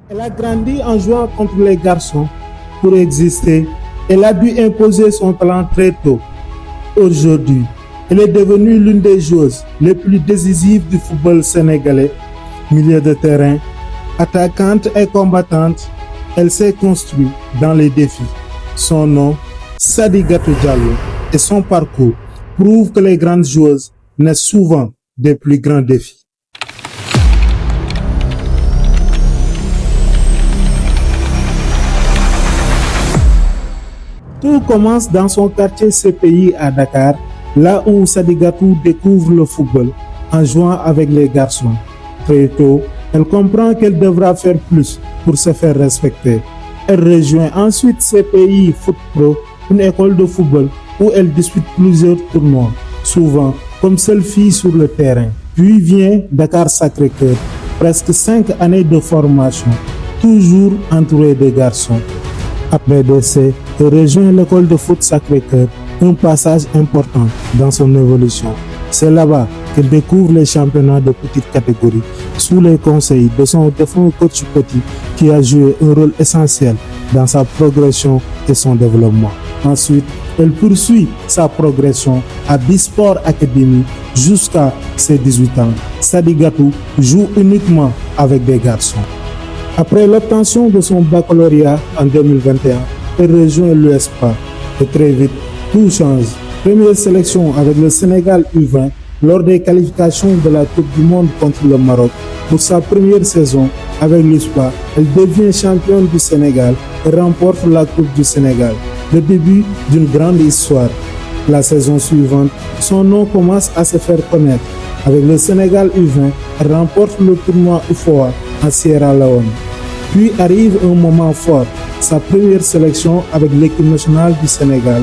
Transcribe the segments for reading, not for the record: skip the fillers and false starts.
Elle a grandi en jouant contre les garçons. Pour exister, elle a dû imposer son talent très tôt. Aujourd'hui, elle est devenue l'une des joueuses les plus décisives du football sénégalais. Milieu de terrain, attaquante et combattante, elle s'est construite dans les défis. Son nom, Sadigatou Diallo, et son parcours prouvent que les grandes joueuses naissent souvent des plus grands défis. Tout commence dans son quartier CPI à Dakar, là où Sadigatou découvre le football en jouant avec les garçons. Très tôt, elle comprend qu'elle devra faire plus pour se faire respecter. Elle rejoint ensuite CPI Foot Pro, une école de football où elle dispute plusieurs tournois, souvent comme seule fille sur le terrain. Puis vient Dakar Sacré-Cœur, presque 5 années de formation, toujours entourée de garçons. Après décès, elle rejoint l'école de foot Sacré-Cœur, un passage important dans son évolution. C'est là-bas qu'elle découvre les championnats de petite catégorie, sous les conseils de son défunt coach Petit, qui a joué un rôle essentiel dans sa progression et son développement. Ensuite, elle poursuit sa progression à Bisport Academy jusqu'à ses 18 ans. Sadigatou joue uniquement avec des garçons. Après l'obtention de son baccalauréat en 2021, elle rejoint l'USPA. Et très vite, tout change. Première sélection avec le Sénégal U20 lors des qualifications de la Coupe du Monde contre le Maroc. Pour sa première saison avec l'USPA, elle devient championne du Sénégal et remporte la Coupe du Sénégal. Le début d'une grande histoire. La saison suivante, son nom commence à se faire connaître. Avec le Sénégal U20, elle remporte le tournoi UFOA en Sierra Leone. Puis arrive un moment fort, sa première sélection avec l'équipe nationale du Sénégal.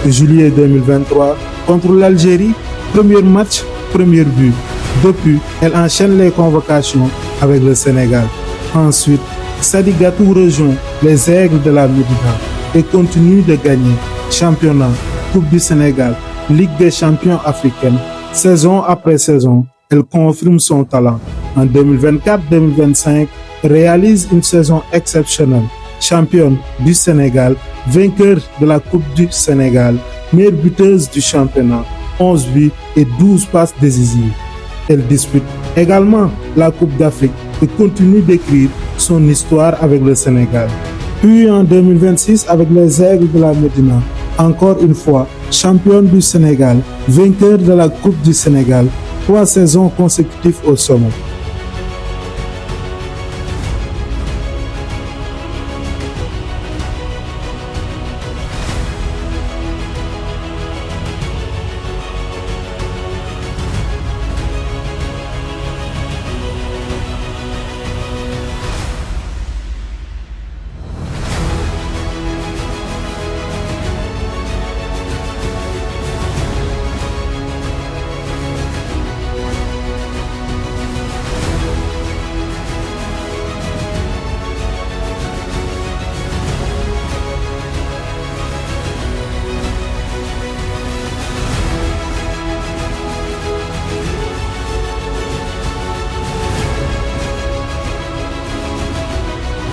Juillet 2023, contre l'Algérie, premier match, premier but. Depuis, elle enchaîne les convocations avec le Sénégal. Ensuite, Sadigatou rejoint les Aigles de la Médina et continue de gagner championnat, Coupe du Sénégal, Ligue des champions africaine. Saison après saison, elle confirme son talent. En 2024-2025, elle réalise une saison exceptionnelle. Championne du Sénégal, vainqueur de la Coupe du Sénégal, meilleure buteuse du championnat, 11 buts et 12 passes décisives. Elle dispute également la Coupe d'Afrique et continue d'écrire son histoire avec le Sénégal. Puis en 2026 avec les Aigles de la Médina, encore une fois championne du Sénégal, vainqueur de la Coupe du Sénégal, 3 saisons consécutives au sommet.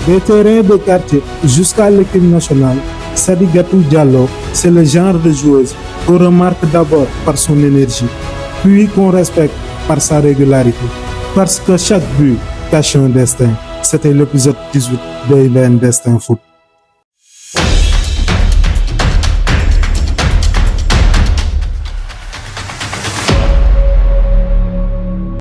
Des terrains de quartier jusqu'à l'équipe nationale, Sadigatou Diallo, c'est le genre de joueuse qu'on remarque d'abord par son énergie, puis qu'on respecte par sa régularité. Parce que chaque but cache un destin. C'était l'épisode 18 de IBN Destin Foot.